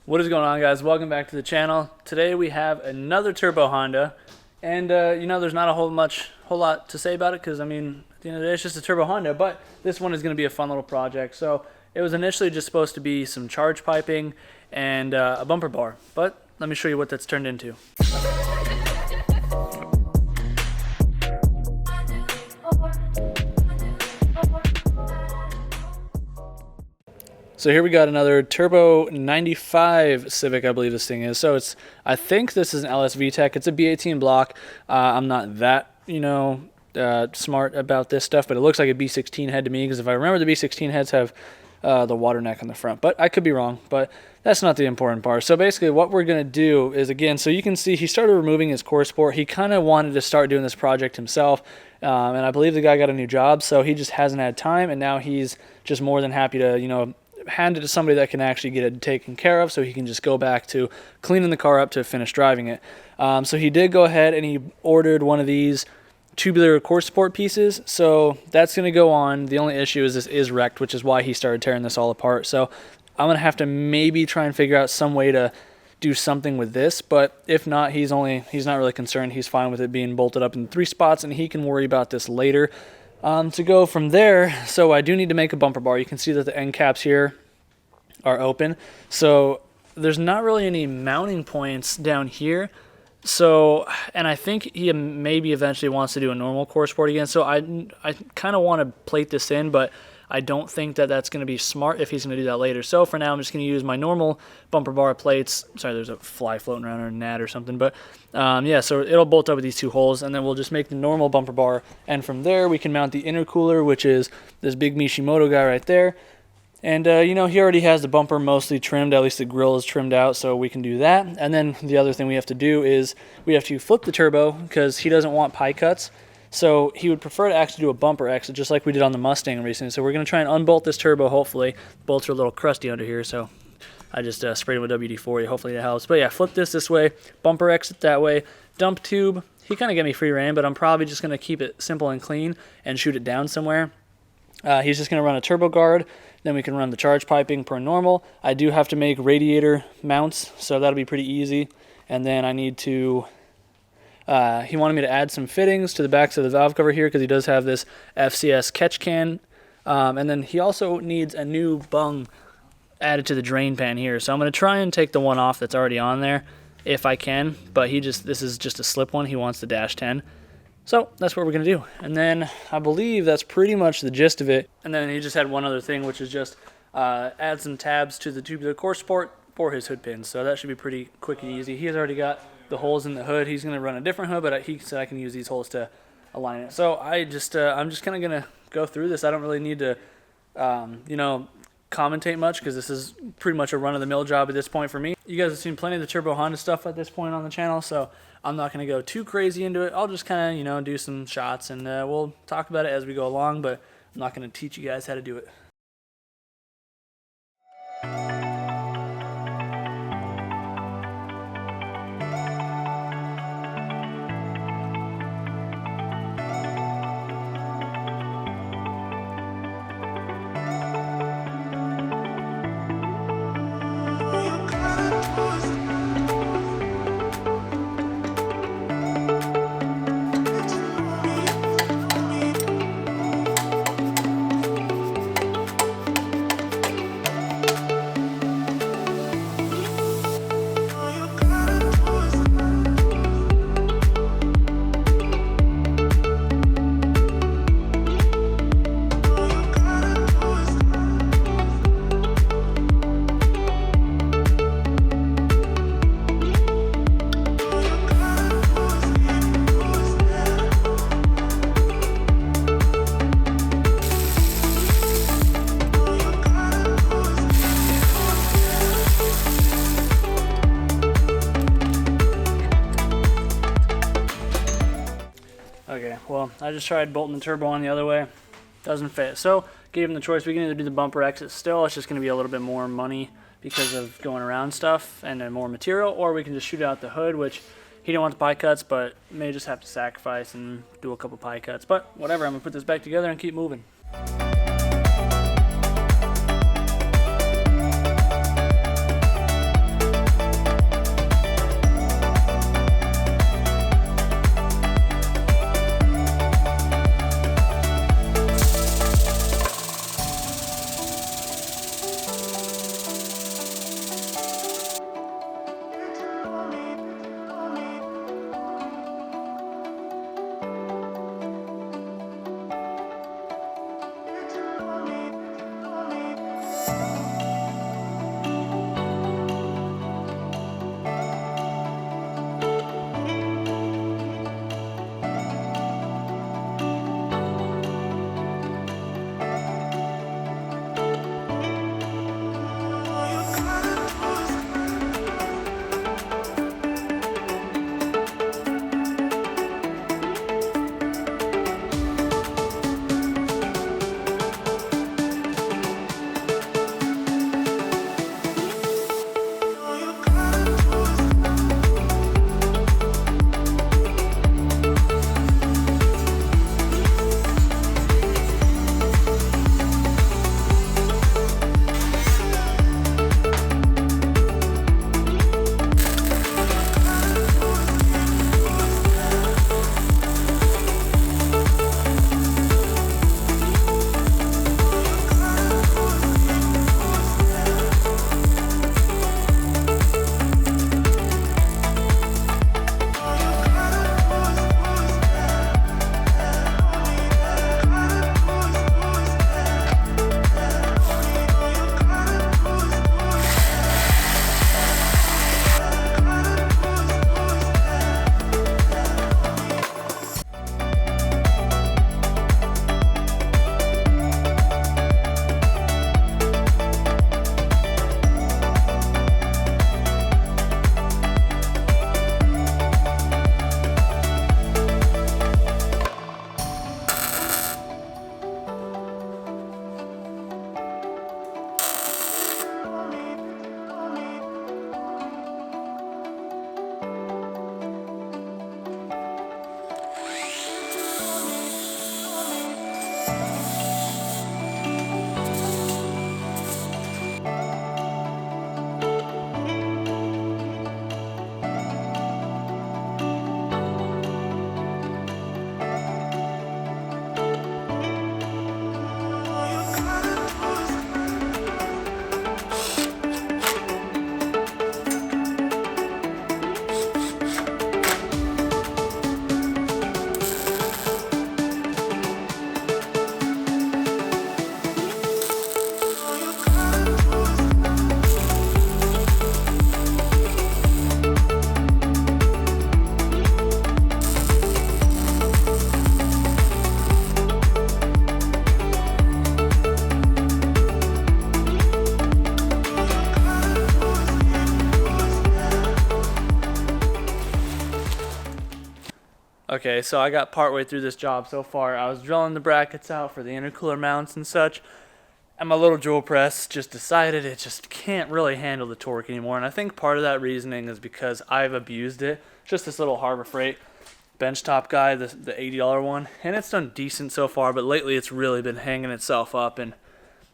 What is going on, guys? Welcome back to the channel. Today we have another turbo Honda, and there's not a whole lot to say about it because, I mean, at the end of the day, it's just a turbo Honda. But this one is going to be a fun little project. So it was initially just supposed to be some charge piping and a bumper bar, but let me show you what that's turned into. So here we got another Turbo 95 Civic, I believe this thing is. So I think this is an LSVtec. It's a B18 block. I'm not that, smart about this stuff, but it looks like a B16 head to me, because if I remember, the B16 heads have the water neck on the front, but I could be wrong, but that's not the important part. So basically what we're going to do is, again, so you can see he started removing his core support. He kind of wanted to start doing this project himself, and I believe the guy got a new job, so he just hasn't had time, and now he's just more than happy to, hand it to somebody that can actually get it taken care of, so he can just go back to cleaning the car up to finish driving it. So he did go ahead and he ordered one of these tubular core support pieces, so that's going to go on. The only issue is this is wrecked, which is why he started tearing this all apart. So I'm going to have to maybe try and figure out some way to do something with this, but if not, he's not really concerned. He's fine with it being bolted up in 3 spots, and he can worry about this later. To go from there, so I do need to make a bumper bar. You can see that the end caps here are open, so there's not really any mounting points down here. So, and I think he maybe eventually wants to do a normal core support again, so I kind of want to plate this in, but I don't think that that's going to be smart if he's going to do that later. So for now, I'm just going to use my normal bumper bar plates. Sorry, there's a fly floating around, or a gnat or something. But yeah, so it'll bolt up with these 2 holes, and then we'll just make the normal bumper bar. And from there, we can mount the intercooler, which is this big Mishimoto guy right there. And, he already has the bumper mostly trimmed. At least the grill is trimmed out, so we can do that. And then the other thing we have to do is we have to flip the turbo, because he doesn't want pie cuts. So he would prefer to actually do a bumper exit, just like we did on the Mustang recently. So we're going to try and unbolt this turbo, hopefully. The bolts are a little crusty under here, so I just sprayed them with WD-40. Hopefully that helps. But yeah, flip this way, bumper exit that way, dump tube. He kind of gave me free rein, but I'm probably just going to keep it simple and clean and shoot it down somewhere. He's just going to run a turbo guard. Then we can run the charge piping per normal. I do have to make radiator mounts, so that'll be pretty easy. And then I need to... he wanted me to add some fittings to the backs of the valve cover here, because he does have this FCS catch can. And then he also needs a new bung added to the drain pan here. So I'm going to try and take the one off that's already on there if I can. But this is just a slip one. He wants the dash 10. So that's what we're going to do. And then I believe that's pretty much the gist of it. And then he just had one other thing, which is just add some tabs to the tubular core support for his hood pins. So that should be pretty quick and easy. He has already got the holes in the hood. He's going to run a different hood, but he said I can use these holes to align it. So I'm just kind of going to go through this. I don't really need to, commentate much, because this is pretty much a run-of-the-mill job at this point for me. You guys have seen plenty of the Turbo Honda stuff at this point on the channel, so I'm not going to go too crazy into it. I'll just kind of, do some shots, and we'll talk about it as we go along, but I'm not going to teach you guys how to do it. Okay, well, I just tried bolting the turbo on the other way. Doesn't fit. So, gave him the choice. We can either do the bumper exit still. It's just going to be a little bit more money because of going around stuff and then more material. Or we can just shoot out the hood, which he didn't want the pie cuts, but may just have to sacrifice and do a couple pie cuts. But whatever, I'm going to put this back together and keep moving. Okay, so I got partway through this job so far. I was drilling the brackets out for the intercooler mounts and such, and my little drill press just decided it just can't really handle the torque anymore. And I think part of that reasoning is because I've abused it. It's just this little Harbor Freight benchtop guy, the $80 one, and it's done decent so far, but lately it's really been hanging itself up and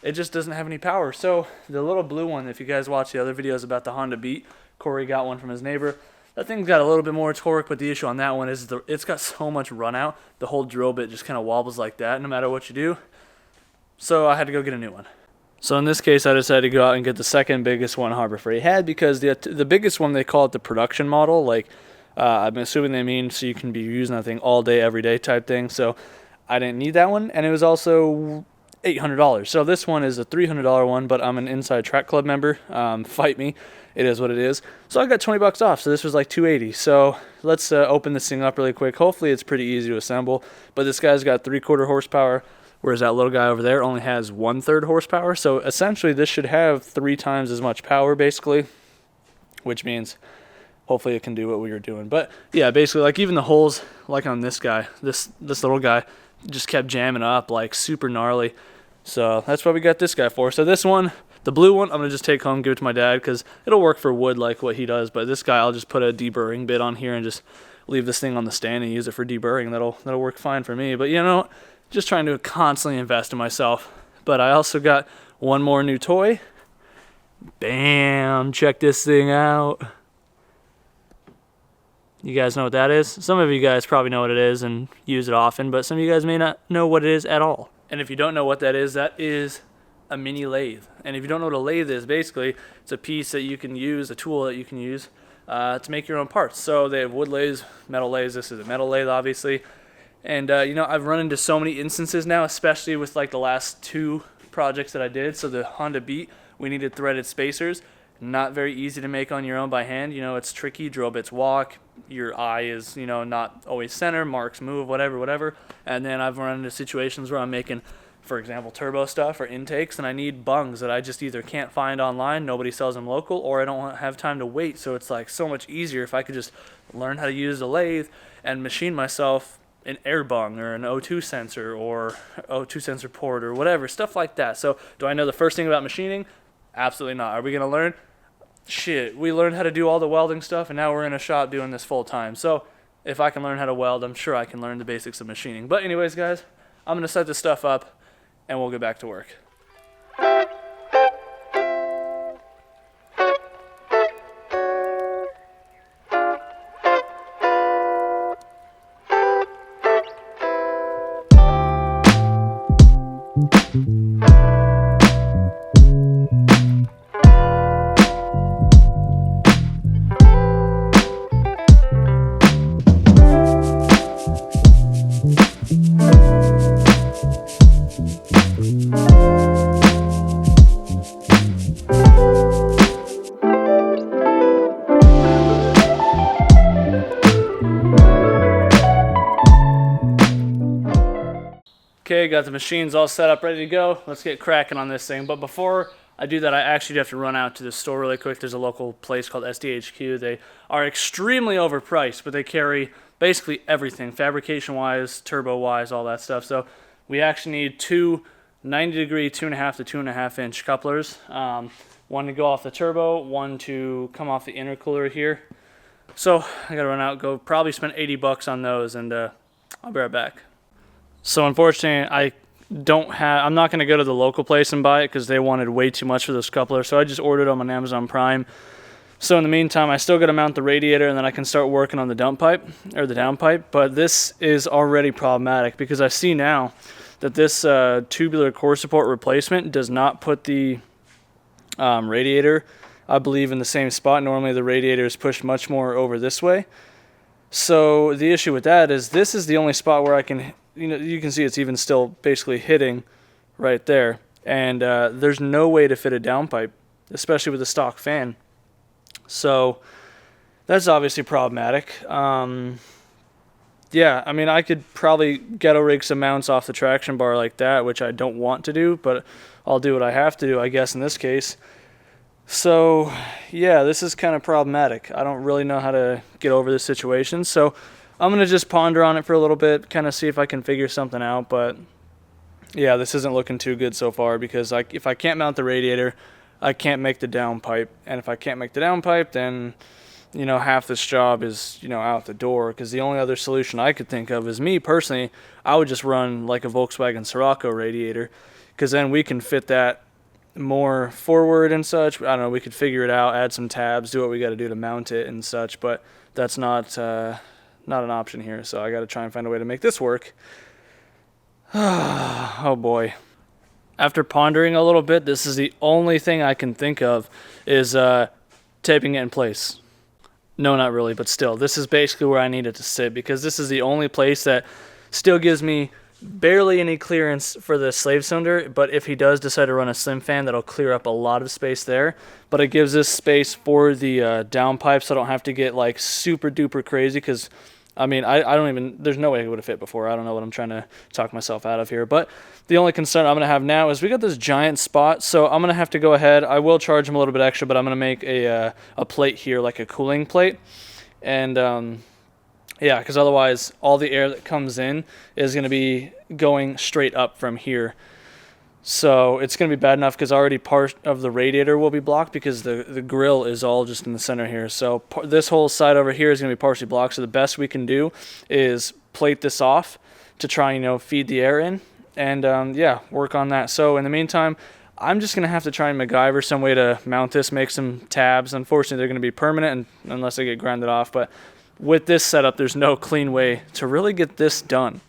it just doesn't have any power. So the little blue one, if you guys watch the other videos about the Honda Beat, Corey got one from his neighbor. That thing's got a little bit more torque, but the issue on that one is it's got so much run out, the whole drill bit just kind of wobbles like that no matter what you do. So I had to go get a new one. So in this case, I decided to go out and get the second biggest one Harbor Freight had, because the biggest one, they call it the production model. Like, I'm assuming they mean so you can be using that thing all day, every day type thing. So I didn't need that one, and it was also $800. So this one is a $300 one, but I'm an Inside Track Club member. Fight me. It is what it is. So I got 20 bucks off, so this was like $280. So let's open this thing up really quick. Hopefully it's pretty easy to assemble, but this guy's got 3/4 horsepower, whereas that little guy over there only has 1/3 horsepower. So essentially this should have 3 times as much power basically, which means hopefully it can do what we were doing. But yeah, basically, like, even the holes, like on this guy, this little guy just kept jamming up, like super gnarly. So that's what we got this guy for. So this one, the blue one, I'm gonna just take home, give it to my dad, because it'll work for wood like what he does. But this guy, I'll just put a deburring bit on here and just leave this thing on the stand and use it for deburring. That'll work fine for me. But you know, just trying to constantly invest in myself. But I also got one more new toy. Bam! Check this thing out. You guys know what that is? Some of you guys probably know what it is and use it often, but some of you guys may not know what it is at all. And if you don't know what that is a mini lathe. And if you don't know what a lathe is, basically, it's a piece that you can use, a tool that you can use to make your own parts. So they have wood lathes, metal lathes. This is a metal lathe, obviously. And, you know, I've run into so many instances now, especially with, like, the last 2 projects that I did. So the Honda Beat, we needed threaded spacers. Not very easy to make on your own by hand. You know, it's tricky. Drill bits walk. Your eye is, you know, not always center. Marks move, whatever. And then I've run into situations where I'm making, for example, turbo stuff or intakes, and I need bungs that I just either can't find online, nobody sells them local, or I don't have time to wait. So it's like so much easier if I could just learn how to use a lathe and machine myself an air bung or an O2 sensor or O2 sensor port or whatever, stuff like that. So do I know the first thing about machining? Absolutely not. Are we going to learn? Shit, we learned how to do all the welding stuff, and now we're in a shop doing this full time. So if I can learn how to weld, I'm sure I can learn the basics of machining. But anyways, guys, I'm going to set this stuff up, and we'll get back to work. Okay, got the machines all set up, ready to go. Let's get cracking on this thing. But before I do that, I actually have to run out to the store really quick. There's a local place called SDHQ. They are extremely overpriced, but they carry basically everything, fabrication-wise, turbo-wise, all that stuff. So we actually need 2 90-degree, 2.5 to 2.5 inch couplers. One to go off the turbo, one to come off the intercooler here. So I gotta run out, go probably spend 80 bucks on those, and I'll be right back. So unfortunately, I'm not going to go to the local place and buy it because they wanted way too much for those couplers. So I just ordered them on Amazon Prime. So in the meantime, I still got to mount the radiator, and then I can start working on the dump pipe or the downpipe. But this is already problematic because I see now that this tubular core support replacement does not put the radiator, I believe, in the same spot. Normally the radiator is pushed much more over this way. So the issue with that is this is the only spot where I can, you know, you can see it's even still basically hitting right there. And there's no way to fit a downpipe, especially with a stock fan. So that's obviously problematic. Yeah, I mean, I could probably ghetto rig some mounts off the traction bar like that, which I don't want to do, but I'll do what I have to do, I guess, in this case. So, yeah, this is kind of problematic. I don't really know how to get over this situation. So I'm going to just ponder on it for a little bit, kind of see if I can figure something out. But yeah, this isn't looking too good so far, because if I can't mount the radiator, I can't make the downpipe. And if I can't make the downpipe, then, you know, half this job is, you know, out the door. Because the only other solution I could think of is, me personally, I would just run like a Volkswagen Scirocco radiator, because then we can fit that more forward and such. I don't know, we could figure it out, add some tabs, do what we got to do to mount it and such, but that's not an option here, so I got to try and find a way to make this work. Oh boy. After pondering a little bit, this is the only thing I can think of is taping it in place. No, not really, but still, this is basically where I need it to sit, because this is the only place that still gives me barely any clearance for the slave cylinder. But if he does decide to run a slim fan, that'll clear up a lot of space there. But it gives us space for the downpipe, so I don't have to get like super duper crazy, because I mean, I don't even, there's no way it would have fit before. I don't know what I'm trying to talk myself out of here. But the only concern I'm going to have now is we got this giant spot, so I'm going to have to go ahead. I will charge him a little bit extra, but I'm going to make a plate here, like a cooling plate. And yeah, because otherwise all the air that comes in is going to be going straight up from here. So it's going to be bad enough, because already part of the radiator will be blocked, because the grill is all just in the center here. So this whole side over here is going to be partially blocked. So the best we can do is plate this off to try and, you know, feed the air in, and yeah, work on that. So in the meantime, I'm just going to have to try and MacGyver some way to mount this, make some tabs. Unfortunately, they're going to be permanent unless they get grinded off. But with this setup, there's no clean way to really get this done.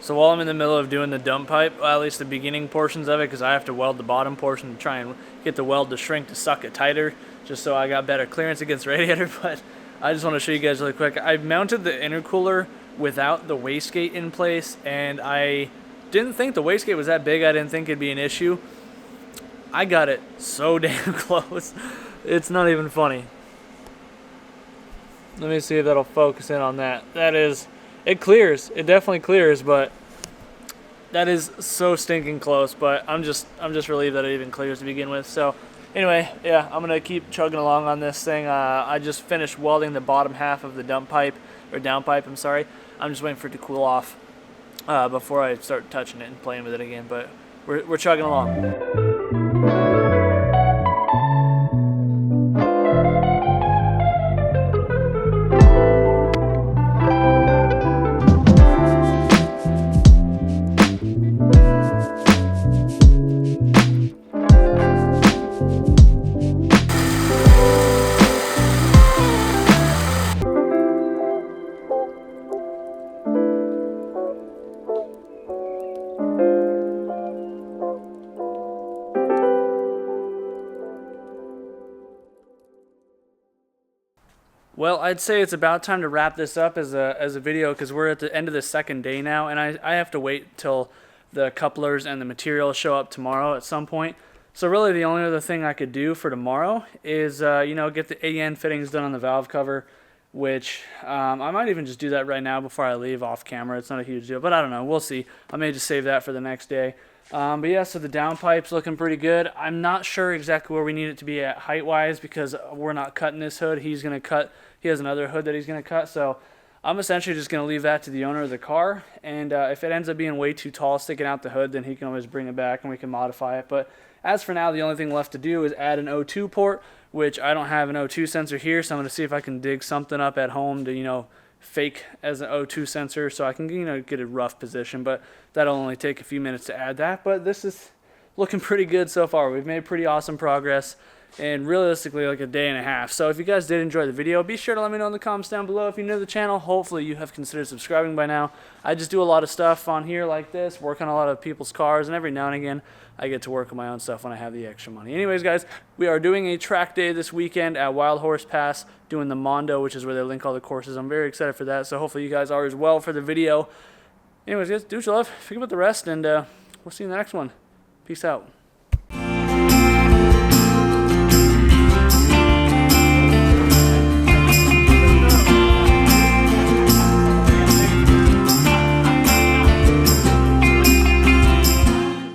So while I'm in the middle of doing the dump pipe, well, at least the beginning portions of it, because I have to weld the bottom portion to try and get the weld to shrink to suck it tighter, just so I got better clearance against the radiator. But I just want to show you guys really quick. I mounted the intercooler without the wastegate in place, and I didn't think the wastegate was that big. I didn't think it'd be an issue. I got it so damn close. It's not even funny. Let me see if that'll focus in on that. That is, it clears. It definitely clears, but that is so stinking close. But I'm just relieved that it even clears to begin with. So anyway, yeah, I'm gonna keep chugging along on this thing. I just finished welding the bottom half of the dump pipe, or downpipe, I'm sorry. I'm just waiting for it to cool off before I start touching it and playing with it again. But we're chugging along. Well, I'd say it's about time to wrap this up as a video, because we're at the end of the second day now, and I have to wait till the couplers and the material show up tomorrow at some point. So really the only other thing I could do for tomorrow is get the AN fittings done on the valve cover, which I might even just do that right now before I leave off camera. It's not a huge deal, but I don't know. We'll see. I may just save that for the next day. But yeah, so the downpipe's looking pretty good. I'm not sure exactly where we need it to be at height-wise, because we're not cutting this hood. He's going to cut. He has another hood that he's going to cut, so I'm essentially just going to leave that to the owner of the car, and if it ends up being way too tall sticking out the hood, then he can always bring it back and we can modify it. But as for now, the only thing left to do is add an O2 port, which I don't have an O2 sensor here, so I'm going to see if I can dig something up at home to, fake as an O2 sensor so I can, get a rough position, but that'll only take a few minutes to add that. But this is looking pretty good so far. We've made pretty awesome progress, and realistically like a day and a half. So if you guys did enjoy the video, be sure to let me know in the comments down below. If you're new to the channel, hopefully you have considered subscribing by now. I just do a lot of stuff on here like this, work on a lot of people's cars, and every now and again I get to work on my own stuff when I have the extra money. Anyways, guys, we are doing a track day this weekend at Wild Horse Pass, doing the Mondo, which is where they link all the courses. I'm very excited for that, so hopefully you guys are as well for the video. Anyways, guys, do what you love, think about the rest, and we'll see you in the next one. Peace out.